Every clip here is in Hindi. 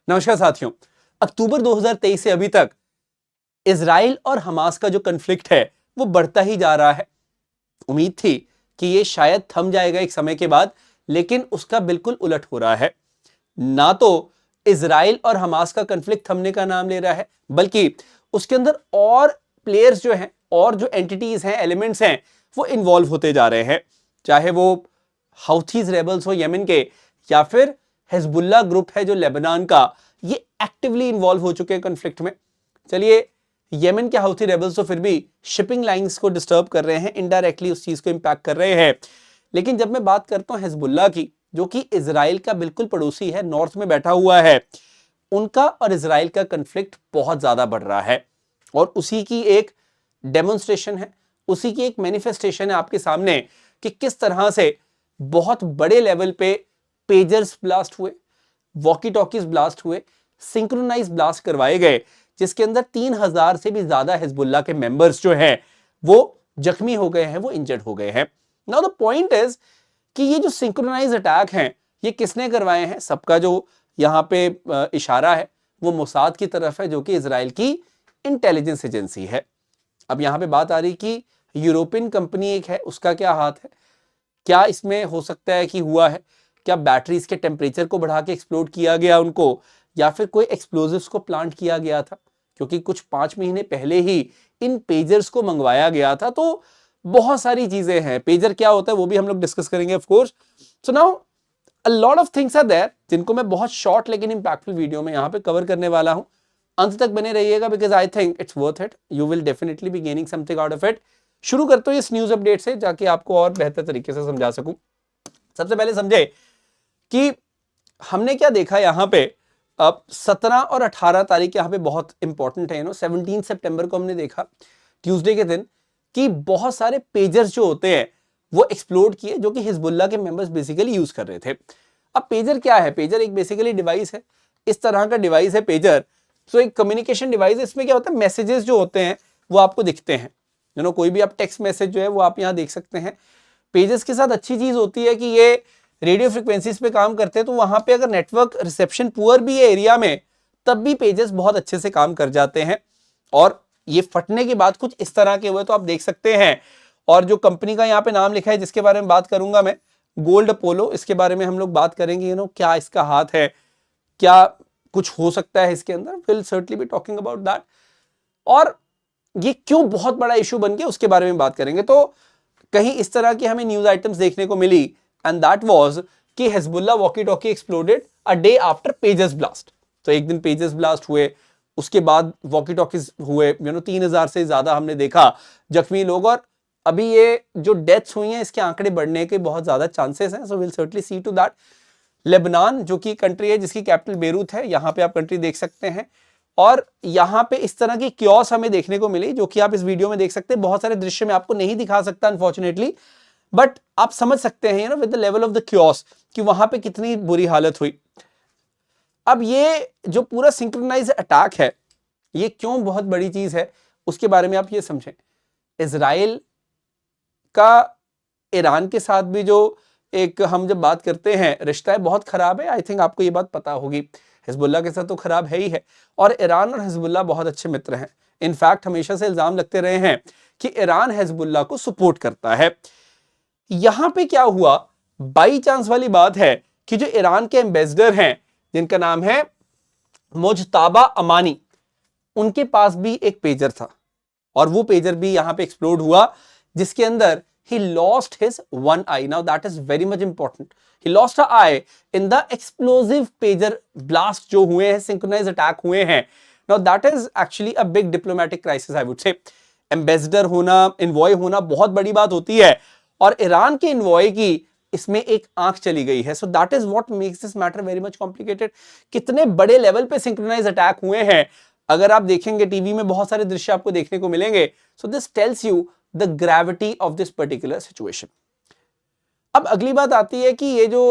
नमस्कार साथियों, अक्टूबर 2023 से अभी तक इजराइल और हमास का जो कन्फ्लिक्ट है वो बढ़ता ही जा रहा है। उम्मीद थी कि ये शायद थम जाएगा एक समय के बाद, लेकिन उसका बिल्कुल उलट हो रहा है। ना तो इजराइल और हमास का कन्फ्लिक्ट थमने का नाम ले रहा है, बल्कि उसके अंदर और प्लेयर्स जो हैं और जो एंटिटीज हैं, एलिमेंट्स हैं, वो इन्वॉल्व होते जा रहे हैं। चाहे वो हाउथीज रेबल्स हो यमन के, या फिर हिजबुल्ला ग्रुप है जो लेबनान का, ये एक्टिवली इन्वॉल्व हो चुके हैं कॉन्फ्लिक्ट में। चलिए, यमन के हाउथी रेबल्स तो फिर भी शिपिंग लाइंस को डिस्टर्ब कर रहे हैं, इनडायरेक्टली उस चीज को इंपैक्ट कर रहे हैं। लेकिन जब मैं बात करता हूं हिजबुल्ला की, जो कि इजराइल का बिल्कुल पड़ोसी है, नॉर्थ में बैठा हुआ है, उनका और इजराइल का कन्फ्लिक्ट बहुत ज्यादा बढ़ रहा है। और उसी की एक डेमोन्स्ट्रेशन है, उसी की एक मैनिफेस्टेशन है आपके सामने कि किस तरह से बहुत बड़े लेवल पे पेजर्स ब्लास्ट हुए, वॉकी टॉकीज ब्लास्ट हुए, सिंक्रोनाइज ब्लास्ट करवाए गए, जिसके अंदर 3000 से भी ज्यादा हिजबुल्ला के मेंबर्स जो हैं वो जख्मी हो गए हैं, वो इंजर्ड हो गए हैं। नाउ द पॉइंट इज कि ये जो सिंक्रोनाइज अटैक हैं, ये किसने करवाए हैं? सबका जो यहां पे इशारा है वो मोसाद की तरफ है, जो कि इजराइल की इंटेलिजेंस एजेंसी है। अब यहां पे बात आ रही कि यूरोपियन कंपनी एक है, उसका क्या हाथ है? क्या इसमें हो सकता है कि हुआ है? क्या बैटरीज के टेम्परेचर को बढ़ा के एक्सप्लोड किया गया उनको, या फिर कोई एक्सप्लोजिव्स को प्लांट किया गया था? क्योंकि कुछ 5 महीने पहले ही इन पेजर्स को मंगवाया गया था। तो बहुत सारी चीजें हैं। पेजर क्या होता है वो भी हम लोग डिस्कस करेंगे of course. So now a lot of things are there, जिनको मैं बहुत शॉर्ट लेकिन इंपैक्टफुल वीडियो में यहाँ पे कवर करने वाला हूँ। अंत तक बने रहिएगा, because I think it's worth it. You will definitely be gaining something out of it. शुरू करते हो इस न्यूज अपडेट से, जाके आपको और बेहतर तरीके से समझा सकूं। सबसे पहले समझे कि हमने क्या देखा यहाँ पे। अब 17 और 18 तारीख यहाँ पे बहुत इंपॉर्टेंट है। 17 सितंबर को हमने देखा, ट्यूसडे के दिन, कि बहुत सारे पेजर्स जो होते हैं वो एक्सप्लोड किए, जो कि हिजबुल्ला के मेंबर्स बेसिकली यूज कर रहे थे। अब पेजर क्या है? पेजर एक बेसिकली डिवाइस है, इस तरह का डिवाइस है पेजर। सो एक कम्युनिकेशन डिवाइस है। इसमें क्या होता है, मैसेजेस जो होते हैं वो आपको दिखते हैं। कोई भी आप टेक्स्ट मैसेज जो है वो आप यहाँ देख सकते हैं। पेजेस के साथ अच्छी चीज होती है कि ये रेडियो फ्रिक्वेंसीज पे काम करते हैं, तो वहां पे अगर नेटवर्क रिसेप्शन पुअर भी है एरिया में, तब भी पेजेस बहुत अच्छे से काम कर जाते हैं। और ये फटने के बाद कुछ इस तरह के हुए तो आप देख सकते हैं। और जो कंपनी का यहाँ पे नाम लिखा है, जिसके बारे में बात करूंगा मैं, गोल्ड अपोलो, इसके बारे में हम लोग बात करेंगे। क्या इसका हाथ है, क्या कुछ हो सकता है इसके अंदर, will certainly be talking about that. और ये क्यों बहुत बड़ा इशू बन गया उसके बारे में बात करेंगे। तो कहीं इस तरह की हमें न्यूज आइटम्स देखने को मिली, एंड दैट वाज कि Hezbollah walkie talkie exploded a day after pagers blast. तो एक दिन पेजर्स ब्लास्ट हुए, उसके बाद वॉकी टॉकीज हुए। 3000 से ज्यादा हमने देखा जख्मी लोग, और अभी ये जो डेथ्स हुई हैं इसके आंकड़े बढ़ने के बहुत ज्यादा चांसेस हैं। So will certainly see to that. Lebanon, जो कि कंट्री है जिसकी कैपिटल बेरूत है, यहाँ पे आप कंट्री देख सकते हैं। और यहाँ पे इस तरह की क्योस हमें देखने को मिली, जो कि आप इस वीडियो में देख सकते हैं। बहुत सारे दृश्य में आपको नहीं दिखा सकता अनफॉर्चुनेटली, बट आप समझ सकते हैं with the level of the chaos कि वहां पे कितनी बुरी हालत हुई। अब ये जो पूरा सिंक्रोनाइज अटैक है, ये क्यों बहुत बड़ी चीज है उसके बारे में आप ये समझें। इजराइल का ईरान के साथ भी जो एक हम जब बात करते हैं रिश्ता है, बहुत खराब है। आई थिंक आपको ये बात पता होगी। हिजबुल्ला के साथ तो खराब है ही है, और ईरान और हिजबुल्ला बहुत अच्छे मित्र हैं। इनफैक्ट हमेशा से इल्जाम लगते रहे हैं कि ईरान हिजबुल्ला को सपोर्ट करता है। यहां पे क्या हुआ, बाई चांस वाली बात है कि जो ईरान के एम्बेसडर हैं, जिनका नाम है मुज्तबा अमानी, उनके पास भी एक पेजर था, और वो पेजर भी यहां पे एक्सप्लोड हुआ, जिसके अंदर he lost his one eye. Now that is very much important. He lost an eye in the explosive pager blast जो हुए हैं, synchronized attack हुए हैं. Now that is actually a big diplomatic crisis, I would say. Ambassador होना, इन्वॉय होना बहुत बड़ी बात होती है, और ईरान के इन्वॉय की इसमें एक आंख चली गई है। So that is what makes this matter very much complicated. कितने बड़े लेवल पे सिंक्रोनाइज अटैक हुए हैं, अगर आप देखेंगे टीवी में बहुत सारे दृश्य आपको देखने को मिलेंगे। So this tells you the gravity of this particular situation. अब अगली बात आती है कि ये जो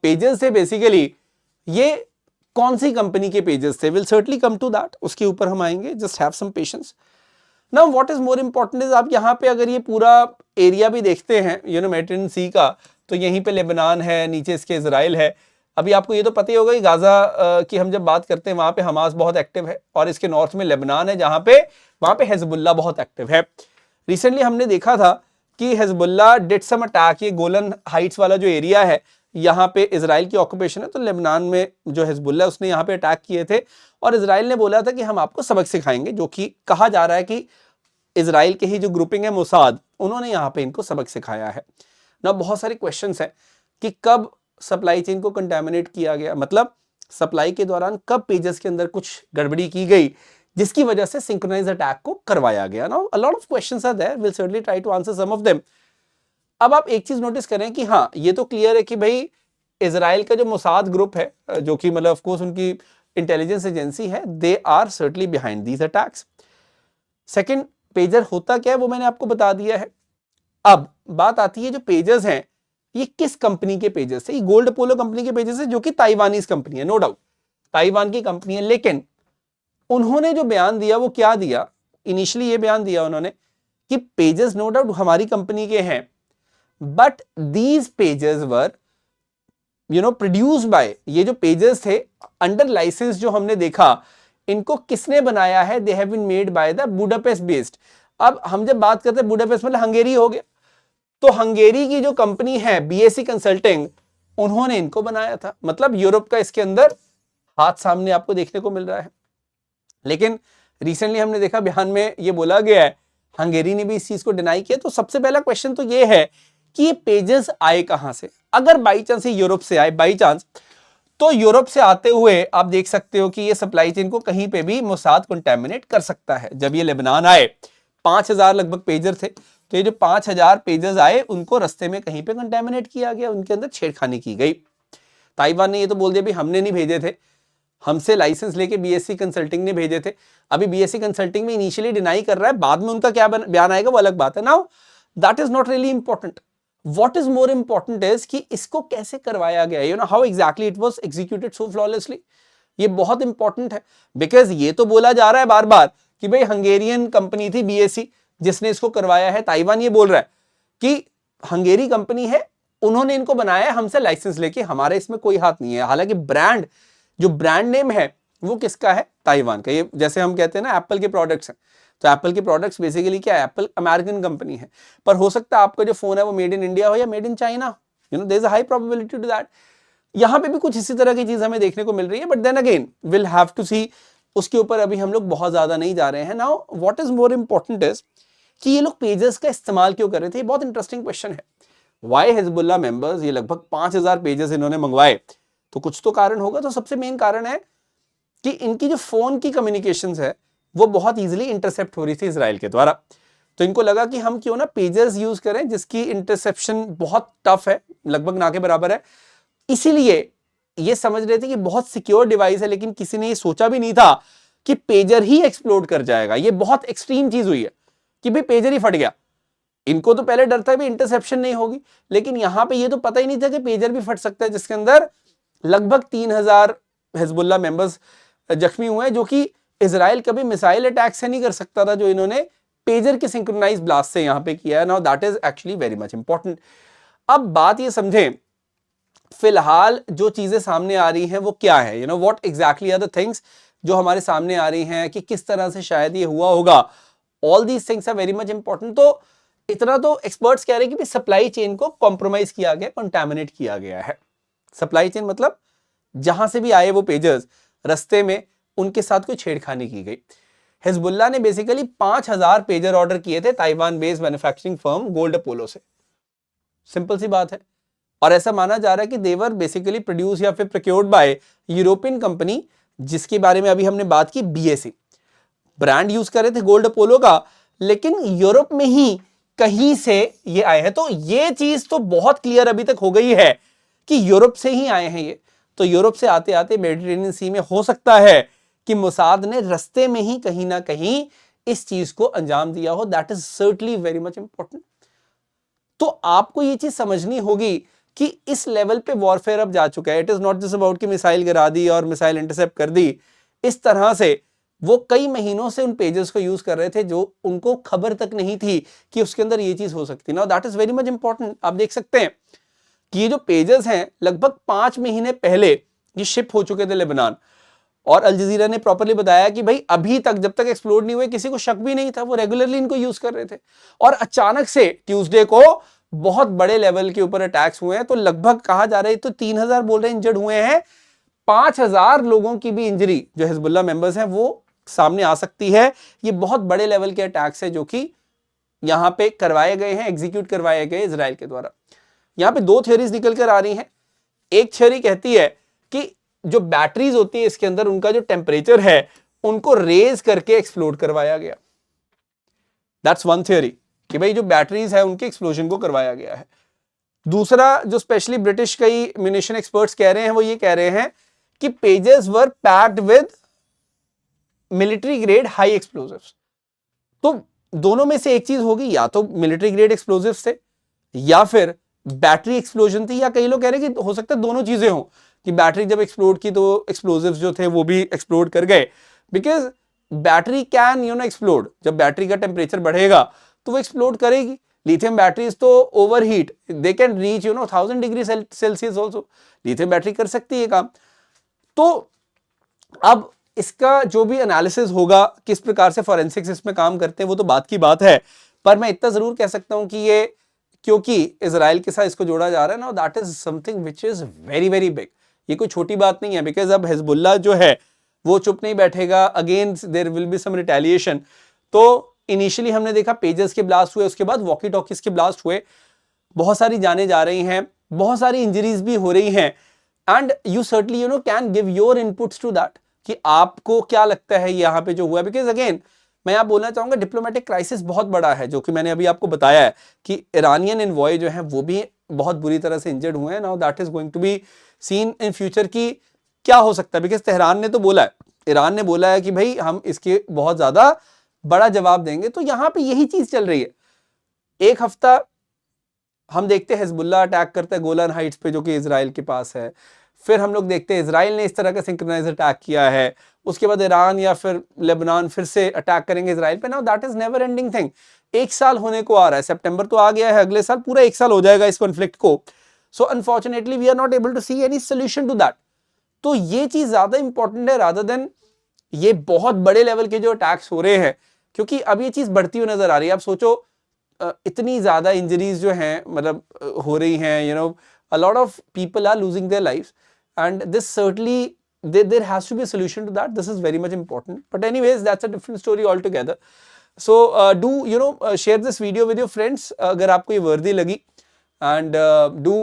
पेजेस थे बेसिकली, ये कौन सी कंपनी के पेजेस थे। Will certainly come to that, उसके ऊपर हम आएंगे। Just have some patience. Now what is more important is, आप यहाँ पे अगर ये पूरा एरिया भी देखते हैं मेडिटेरेनियन सी का, तो यहीं पे लेबनान है, नीचे इसके इजराइल है। अभी आपको ये तो पता ही होगा कि गाजा की हम जब बात करते हैं वहां पे हमास बहुत एक्टिव है, और इसके नॉर्थ में लेबनान है जहां पे वहां पे हिजबुल्लाह बहुत एक्टिव है। रिसेंटली हमने देखा था कि हिजबुल्लाह डिड सम अटैक, ये गोलन हाइट्स वाला जो एरिया है यहाँ पे इजराइल की ऑक्यूपेशन है, तो लेबनान में जो हिजबुल्लाह उसने यहाँ पे अटैक किए थे, और इजराइल ने बोला था कि हम आपको सबक सिखाएंगे, जो कि कहा जा रहा है कि इजराइल के ही जो ग्रुपिंग है मोसाद, उन्होंने यहाँ पे इनको सबक सिखाया है ना। बहुत सारे क्वेश्चंस हैं कि कब सप्लाई चेन को कंटेमिनेट किया गया, मतलब सप्लाई के दौरान कब पेजेस के अंदर कुछ गड़बड़ी की गई जिसकी वजह से सिंक्रोनाइज अटैक को करवाया गया। Now a lot of questions are there, will certainly try to answer some of them. अब आप एक चीज नोटिस करें कि हाँ, ये तो क्लियर है कि भाई इजराइल का जो मोसाद ग्रुप है, जो कि मतलब ऑफ कोर्स उनकी इंटेलिजेंस एजेंसी है, they are certainly behind these attacks. Second, pager होता क्या है वो मैंने आपको बता दिया है। अब बात आती है जो पेजेस हैं ये किस कंपनी के पेजेस है। ये गोल्ड अपोलो कंपनी के पेजेस है, जो कि ताइवानीज कंपनी है, नो डाउट ताइवान की कंपनी है। लेकिन उन्होंने जो बयान दिया वो क्या दिया, इनिशियली ये बयान दिया उन्होंने कि पेजेस नो डाउट हमारी कंपनी के हैं, but these pages were produced by, ये जो पेजेस थे अंडर लाइसेंस जो हमने देखा, इनको किसने बनाया है, they have been made by the Budapest based. अब हम जब बात करते हैं बुडापेस्ट मतलब हंगेरी हो गया, तो हंगेरी की जो कंपनी है बीएससी कंसल्टिंग, उन्होंने इनको बनाया था। मतलब यूरोप का इसके अंदर हाथ सामने आपको देखने को मिल रहा है। लेकिन रिसेंटली हमने देखा बयान में ये बोला गया है, हंगेरी ने भी इस चीज को डिनाई किया। तो सबसे पहला क्वेश्चन तो ये है कि ये पेजेस आए कहां से। अगर बाई चांस ये यूरोप से आए, बाई चांस, तो यूरोप से आते हुए आप देख सकते हो कि ये सप्लाई चेन को कहीं पे भी मोसाद कंटेमिनेट कर सकता है। जब ये लेबनान आए 5000 लगभग पेजर थे, तो ये जो 5000 पेजर्स आए उनको रस्ते में कहीं पे कंटेमिनेट किया गया, उनके अंदर छेड़खानी की गई। ताइवान ने ये तो बोल दिया भी हमने नहीं भेजे थे, हमसे लाइसेंस लेके बीएससी कंसल्टिंग ने भेजे थे। अभी बीएससी कंसल्टिंग में इनिशियली डिनाई कर रहा है, बाद में उनका क्या बयान आएगा वो अलग बात है। Now that is not really important, what is more important is कि इसको कैसे करवाया गया, you know how exactly it was executed so flawlessly. ये बहुत इंपॉर्टेंट है, बिकॉज ये तो बोला जा रहा है बार बार कि भाई हंगेरियन कंपनी थी बीएससी जिसने इसको करवाया है। ताइवान ये बोल रहा है कि हंगेरी कंपनी है, उन्होंने इनको बनाया है हमसे लाइसेंस लेके, हमारे इसमें कोई हाथ नहीं है। हालांकि ब्रांड, जो ब्रांड नेम है वो किसका है, ताइवान का। ये जैसे हम कहते हैं ना एप्पल के प्रोडक्ट्स हैं, तो एप्पल के प्रोडक्ट्स बेसिकली क्या है, एप्पल अमेरिकन कंपनी है, पर हो सकता है आपका जो फोन है वो मेड इन इंडिया हो या made in China, you know there is a high probability to that. यहां पे भी कुछ इसी तरह की चीज हमें देखने को मिल रही है, but then again will have to see, उसके ऊपर अभी हम लोग बहुत ज्यादा नहीं जा रहे हैं। Now what is more important is कि ये लोग पेजेस का इस्तेमाल क्यों कर रहे थे। ये बहुत इंटरेस्टिंग क्वेश्चन है। वाई हिजबुल्लाह मेंबर्स, ये लगभग 5000 पेजेस इन्होंने मंगवाए, तो कुछ तो कारण होगा। तो सबसे मेन कारण है कि इनकी जो फोन की कम्युनिकेशंस है वो बहुत इजीली इंटरसेप्ट हो रही थी इजराइल के द्वारा। तो इनको लगा कि हम क्यों ना पेजेस यूज करें जिसकी इंटरसेप्शन बहुत टफ है, लगभग ना के बराबर है। इसीलिए ये समझ रहे थे कि बहुत सिक्योर डिवाइस है, लेकिन किसी ने ये सोचा भी नहीं था कि पेजर ही एक्सप्लोड कर जाएगा। ये बहुत एक्सट्रीम चीज हुई है कि भाई पेजर ही फट गया। इनको तो पहले डर था भी इंटरसेप्शन नहीं होगी, लेकिन यहां पे ये तो पता ही नहीं था कि पेजर भी फट सकता है, जिसके अंदर लगभग 3000 हिजबुल्लाह मेंबर्स जख्मी हुए हैं, जो कि इजराइल कभी मिसाइल अटैक से नहीं कर सकता था, जो इन्होंने पेजर के सिंक्रोनाइज ब्लास्ट से यहां पे किया है। Now that is actually very much important. अब बात ये समझें, फिलहाल जो चीजें सामने आ रही हैं वो क्या है, you know what exactly are the things जो हमारे सामने आ रही हैं कि किस तरह से शायद ये हुआ होगा। All these things are very much important. तो इतना तो एक्सपर्ट्स कह रहे हैं कि सप्लाई चेन को कॉम्प्रोमाइज किया गया, कंटामिनेट किया गया है। सप्लाई चेन मतलब जहां से भी आए वो पेजर्स, रस्ते में उनके साथ कोई छेड़खानी की गई। हिजबुल्लाह ने बेसिकली 5000 पेजर ऑर्डर किए थे Taiwan based manufacturing firm gold Apollo से। सिंपल सी बात है। और ऐसा माना जा रहा है कि देवर बेसिकली प्रोड्यूस या फिर प्रोक्योर्ड बाय यूरोपियन कंपनी, जिसके बारे में अभी हमने बात की, बीएससी। ब्रांड यूज कर रहे थे गोल्ड अपोलो का, लेकिन यूरोप में ही कहीं से ये आए हैं। तो ये चीज तो बहुत क्लियर अभी तक हो गई है कि यूरोप से ही आए हैं ये। तो यूरोप से आते आते मेडिटेरेनियन सी में हो सकता है कि मोसाद ने रस्ते में ही कहीं ना कहीं इस चीज को अंजाम दिया हो। That is certainly very much important. तो आपको ये चीज समझनी होगी कि इस लेवल पे वॉरफेयर अब जा चुका है। It is not just about कि मिसाइल गिरा दी और मिसाइल इंटरसेप्ट कर दी। इस तरह से वो कई महीनों से उन पेजेस को यूज कर रहे थे, जो उनको खबर तक नहीं थी कि उसके अंदर ये चीज हो सकती है। Now that is very much important. आप देख सकते हैं कि ये जो पेजेस हैं लगभग 5 महीने पहले ये शिप हो चुके थे लेबनान, और अल जजीरा ने प्रॉपर्ली बताया कि भाई अभी तक जब तक एक्सप्लोड नहीं हुए किसी को शक भी नहीं था, वो रेगुलरली इनको यूज कर रहे थे। और अचानक से ट्यूसडे को बहुत बड़े लेवल के ऊपर अटैक्स हुए हैं, तो लगभग कहा जा रहा है तो 3000 बोल रहे हैं इंजर्ड हुए हैं, 5000 लोगों की भी इंजरी जो हिजबुल्लाह मेंबर्स हैं वो सामने आ सकती है। ये बहुत बड़े लेवल के अटैक्स है जो कि यहां पे करवाए गए हैं, एग्जीक्यूट करवाए गए इजराइल के द्वारा। यहां पे 2 थ्योरीज निकल कर आ रही हैं। एक थ्योरी कहती है कि जो बैटरीज होती है इसके अंदर, उनका जो टेम्परेचर है उनको रेज करके एक्सप्लोड करवाया गया। दैट्स वन थ्योरी कि भाई जो बैटरीज है उनके एक्सप्लोजन को करवाया गया है। दूसरा जो स्पेशली ब्रिटिश कई म्यूनिशन एक्सपर्ट्स कह रहे हैं वो ये कह रहे हैं कि pages were packed with military grade high explosives. तो दोनों में से एक चीज होगी, या तो मिलिट्री ग्रेड एक्सप्लोजिव्स थे या फिर बैटरी एक्सप्लोजन थी, या कई लोग कह रहे हैं कि हो सकता है दोनों चीजें हों, कि बैटरी जब एक्सप्लोड की तो एक्सप्लोजिव्स जो थे वो भी एक्सप्लोड कर गए। बिकॉज बैटरी कैन एक्सप्लोड, जब बैटरी का टेम्परेचर बढ़ेगा तो वो एक्सप्लोड करेगी। लिथियम बैटरीज तो overheat, they can reach 1000 degree Celsius also, lithium battery कर सकती है काम। तो अब इसका जो भी एनालिसिस होगा, किस प्रकार से फॉरेंसिक्स इसमें काम करते हैं, वो तो बात की बात है। पर मैं इतना जरूर कह सकता हूं कि ये क्योंकि इजराइल के साथ इसको जोड़ा जा रहा है ना, that is something which is very very big. ये कोई छोटी बात नहीं है, बिकॉज अब हिजबुल्लाह जो है वो चुप नहीं बैठेगा, again there will be some retaliation. तो इनिशियली हमने देखा पेजेस के ब्लास्ट हुए, उसके बाद वॉकी टॉकीज के ब्लास्ट हुए, बहुत सारी जाने जा रही हैं, बहुत सारी इंजरीज भी हो रही हैं। And you certainly can give your inputs to that कि आपको क्या लगता है यहाँ पे जो हुआ। बिकॉज अगेन मैं यहाँ बोलना चाहूंगा डिप्लोमेटिक क्राइसिस बहुत बड़ा है, जो कि मैंने अभी आपको बताया है कि ईरानियन एनवॉय जो है वो भी बहुत बुरी तरह से इंजर्ड हुए हैं। Now that is going to be seen in future की क्या हो सकता है। बिकॉज तेहरान ने तो बोला है, ईरान ने बोला है कि भाई हम इसके बहुत ज्यादा बड़ा जवाब देंगे। तो यहाँ पे यही चीज चल रही है। एक हफ्ता हम देखते हैं हिजबुल्लाह अटैक करता है गोलान हाइट्स पे जो कि इजराइल के पास है, फिर हम लोग देखते हैं इजराइल ने इस तरह का सिंक्रोनाइज अटैक किया है, उसके बाद ईरान या फिर लेबनान फिर से अटैक करेंगे इजराइल पे। Now that is never ending thing. 1 साल होने को आ रहा है, सितंबर तो आ गया है, अगले साल पूरा 1 साल हो जाएगा इस कॉन्फ्लिक्ट को। So unfortunately we are not able to see any solution to that. तो ये चीज ज्यादा इंपॉर्टेंट है रादर देन ये बहुत बड़े लेवल के जो अटैक्स हो रहे हैं, क्योंकि अब ये चीज बढ़ती हुई नजर आ रही है। आप सोचो इतनी ज्यादा इंजरीज जो हैं मतलब हो रही हैं, a lot of people are losing their lives, and this certainly there has to be a solution to that. This is very much important, but anyways that's a different story altogether. So do share this video with your friends अगर आपको ये वर्दी लगी, and do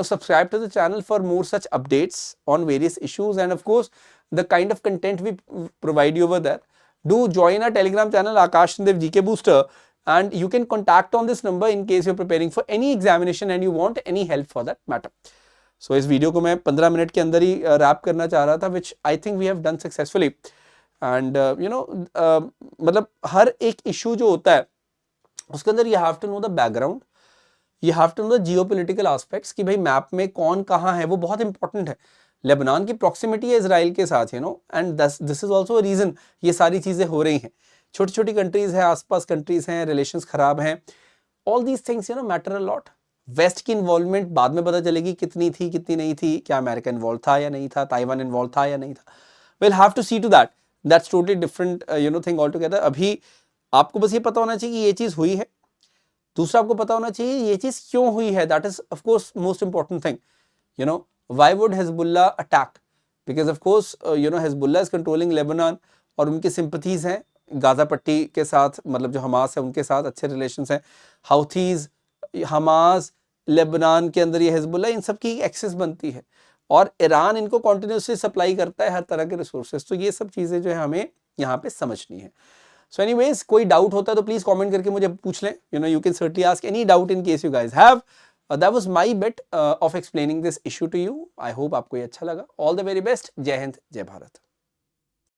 subscribe to the channel for more such updates on various issues, and of course the kind of content we provide you over there. Do join our Telegram channel Akash Chandev GK Booster, and you can contact on this number in case you're preparing for any examination and you want any help for that matter. So इस वीडियो को मैं 15 मिनट के अंदर ही रैप करना चाह रहा था, which I think we have done successfully. And मतलब हर एक इशू जो होता है उसके अंदर you have to know the background, you have to know the geopolitical aspects कि भाई मैप में कौन कहाँ है, वो बहुत इंपॉर्टेंट है। लेबनान की प्रॉक्सिमिटी है इजराइल के साथ, and this is also a reason ये सारी चीजें हो रही हैं। छोटी छोटी कंट्रीज हैं, आसपास कंट्रीज हैं, रिलेशंस खराब हैं, all these things matter a lot. West की इन्वॉल्वमेंट बाद में पता चलेगी कितनी थी कितनी नहीं थी, क्या अमेरिका इन्वॉल्व था या नहीं था, ताइवान इन्वॉल्व था या नहीं था, will have to see to that, that's totally different thing all together. अभी आपको बस ये पता होना चाहिए कि ये चीज हुई है, दूसरा आपको पता होना चाहिए ये चीज क्यों हुई है, that is of course most important thing. Why would Hezbollah attack? Because of course Hezbollah is controlling Lebanon और उनकी सिंपथीज हैं गाजा पट्टी के साथ, मतलब जो हमास है उनके साथ अच्छे रिलेशंस हैं। हाउथीज, हमास, लेबनान के अंदर ये हिजबुल्लाह, इन सब की एक्सेस बनती है और ईरान इनको कॉन्टिन्यूसली सप्लाई करता है हर तरह के रिसोर्सेज। तो ये सब चीज़ें जो है हमें यहाँ पे समझनी है। सो एनीवेज कोई डाउट होता है तो प्लीज़ कमेंट करके मुझे पूछ लें। You can certainly ask any doubt in case you guys have. That was my bit of explaining this issue to you. I hope आपको ये अच्छा लगा। All the very best. जय हिंद, जय भारत।